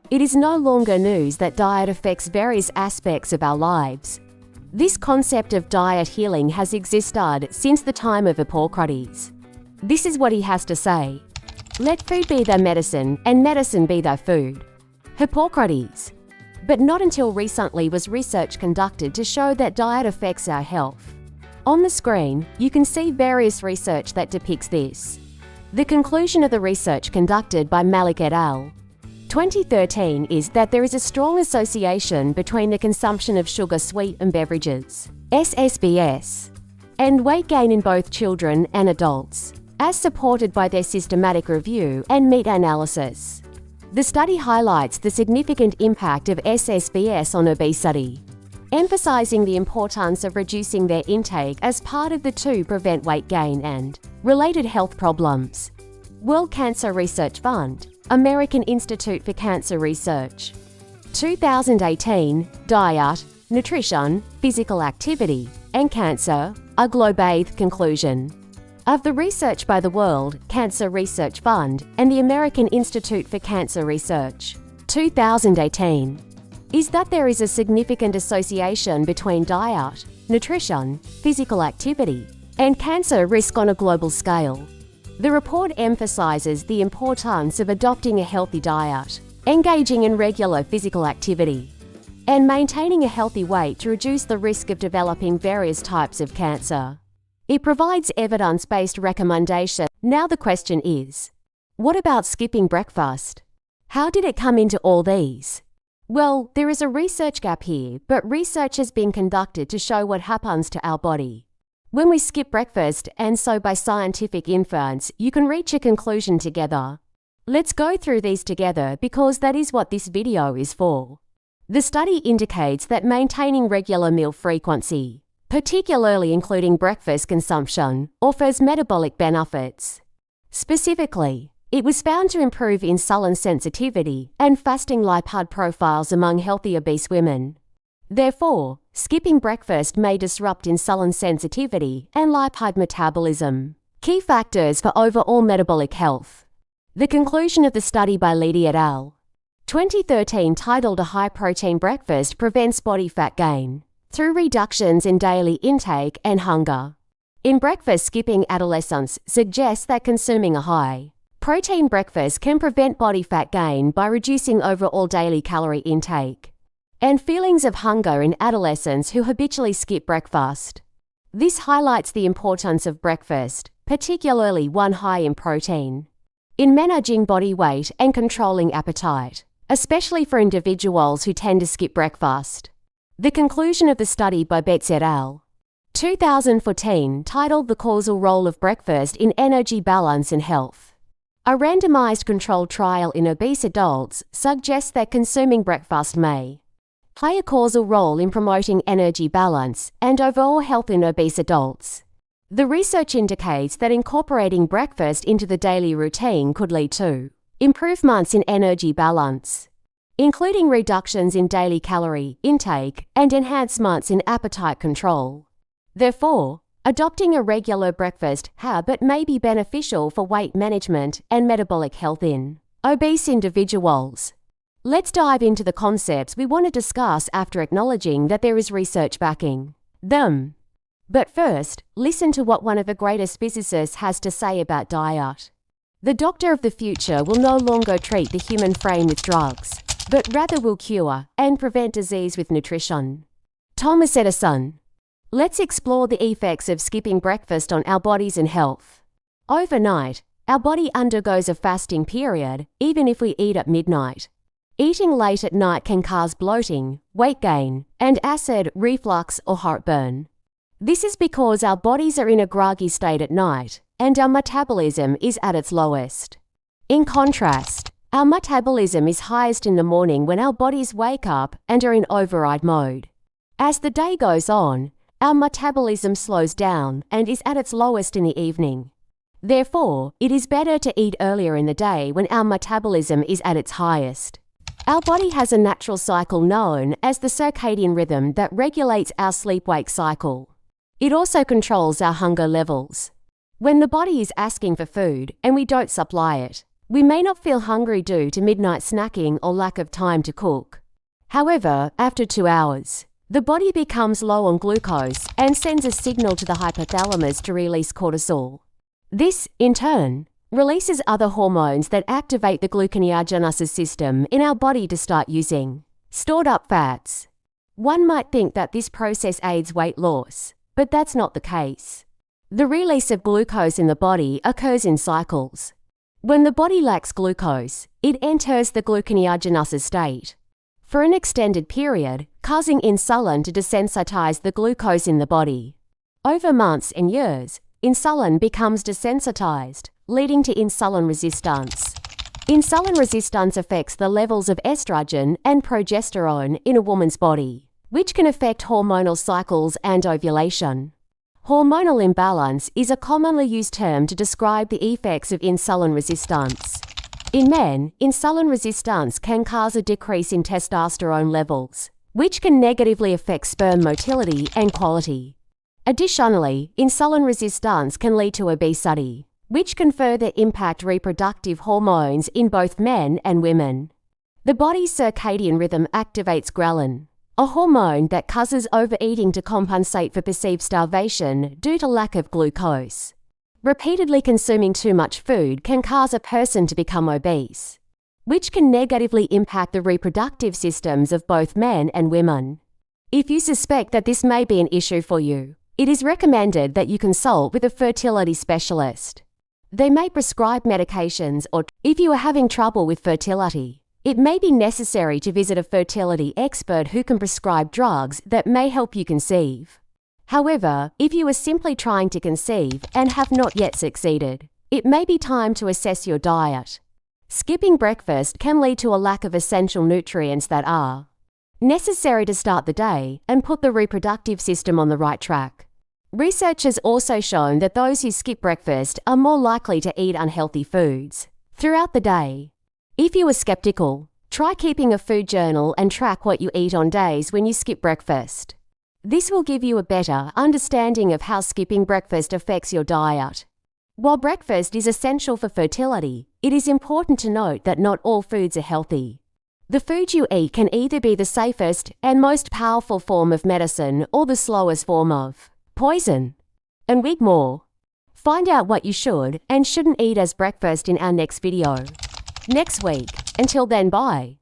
It is no longer news that diet affects various aspects of our lives. This concept of diet healing has existed since the time of Hippocrates. This is what he has to say. Let food be thy medicine, and medicine be thy food. Hippocrates. But not until recently was research conducted to show that diet affects our health. On the screen, you can see various research that depicts this. The conclusion of the research conducted by Malik et al. 2013 is that there is a strong association between the consumption of sugar-sweetened beverages, SSBS, and weight gain in both children and adults, as supported by their systematic review and meta-analysis. The study highlights the significant impact of SSBS on obesity, emphasizing the importance of reducing their intake as part of the to prevent weight gain and related health problems. World Cancer Research Fund, American Institute for Cancer Research. 2018, Diet, Nutrition, Physical Activity, and Cancer, a Global conclusion. Of the research by the World Cancer Research Fund and the American Institute for Cancer Research, 2018, is that there is a significant association between diet, nutrition, physical activity, and cancer risk on a global scale. The report emphasizes the importance of adopting a healthy diet, engaging in regular physical activity, and maintaining a healthy weight to reduce the risk of developing various types of cancer. It provides evidence-based recommendation. Now the question is, what about skipping breakfast? How did it come into all these? Well, there is a research gap here, but research has been conducted to show what happens to our body when we skip breakfast, and so by scientific inference, you can reach a conclusion together. Let's go through these together because that is what this video is for. The study indicates that maintaining regular meal frequency, particularly including breakfast consumption, offers metabolic benefits. Specifically, it was found to improve insulin sensitivity and fasting lipid profiles among healthy obese women. Therefore, skipping breakfast may disrupt insulin sensitivity and lipid metabolism, key factors for overall metabolic health. The conclusion of the study by Liddy et al. 2013 titled A High-Protein Breakfast Prevents Body Fat Gain through Reductions in Daily Intake and Hunger. In breakfast skipping, adolescents suggests that consuming a high-protein breakfast can prevent body fat gain by reducing overall daily calorie intake and feelings of hunger in adolescents who habitually skip breakfast. This highlights the importance of breakfast, particularly one high in protein, in managing body weight and controlling appetite, especially for individuals who tend to skip breakfast. The conclusion of the study by Betts et al. 2014 titled The Causal Role of Breakfast in Energy Balance and Health. A randomized controlled trial in obese adults suggests that consuming breakfast may play a causal role in promoting energy balance and overall health in obese adults. The research indicates that incorporating breakfast into the daily routine could lead to improvements in energy balance, including reductions in daily calorie intake and enhancements in appetite control. Therefore, adopting a regular breakfast habit may be beneficial for weight management and metabolic health in obese individuals. Let's dive into the concepts we want to discuss after acknowledging that there is research backing them. But first, listen to what one of the greatest physicists has to say about diet. The doctor of the future will no longer treat the human frame with drugs, but rather will cure and prevent disease with nutrition. Thomas Edison. Let's explore the effects of skipping breakfast on our bodies and health. Overnight, our body undergoes a fasting period, even if we eat at midnight. Eating late at night can cause bloating, weight gain, and acid reflux or heartburn. This is because our bodies are in a groggy state at night, and our metabolism is at its lowest. In contrast, our metabolism is highest in the morning when our bodies wake up and are in override mode. As the day goes on, our metabolism slows down and is at its lowest in the evening. Therefore, it is better to eat earlier in the day when our metabolism is at its highest. Our body has a natural cycle known as the circadian rhythm that regulates our sleep-wake cycle. It also controls our hunger levels. When the body is asking for food and we don't supply it, We may not feel hungry due to midnight snacking or lack of time to cook. However, after 2 hours, the body becomes low on glucose and sends a signal to the hypothalamus to release cortisol. This, in turn, releases other hormones that activate the gluconeogenesis system in our body to start using stored up fats. One might think that this process aids weight loss, but that's not the case. The release of glucose in the body occurs in cycles. When the body lacks glucose, it enters the gluconeogenesis state for an extended period, causing insulin to desensitize the glucose in the body. Over months and years, insulin becomes desensitized, leading to insulin resistance. Insulin resistance affects the levels of estrogen and progesterone in a woman's body, which can affect hormonal cycles and ovulation. Hormonal imbalance is a commonly used term to describe the effects of insulin resistance. In men, insulin resistance can cause a decrease in testosterone levels, which can negatively affect sperm motility and quality. Additionally, insulin resistance can lead to obesity, which can further impact reproductive hormones in both men and women. The body's circadian rhythm activates ghrelin, a hormone that causes overeating to compensate for perceived starvation due to lack of glucose. Repeatedly consuming too much food can cause a person to become obese, which can negatively impact the reproductive systems of both men and women. If you suspect that this may be an issue for you, it is recommended that you consult with a fertility specialist. They may prescribe medications, or if you are having trouble with fertility, it may be necessary to visit a fertility expert who can prescribe drugs that may help you conceive. However, if you are simply trying to conceive and have not yet succeeded, it may be time to assess your diet. Skipping breakfast can lead to a lack of essential nutrients that are necessary to start the day and put the reproductive system on the right track. Research has also shown that those who skip breakfast are more likely to eat unhealthy foods throughout the day. If you are skeptical, try keeping a food journal and track what you eat on days when you skip breakfast. This will give you a better understanding of how skipping breakfast affects your diet. While breakfast is essential for fertility, it is important to note that not all foods are healthy. The food you eat can either be the safest and most powerful form of medicine or the slowest form of poison. And read more. Find out what you should and shouldn't eat as breakfast in our next video next week. Until then, bye.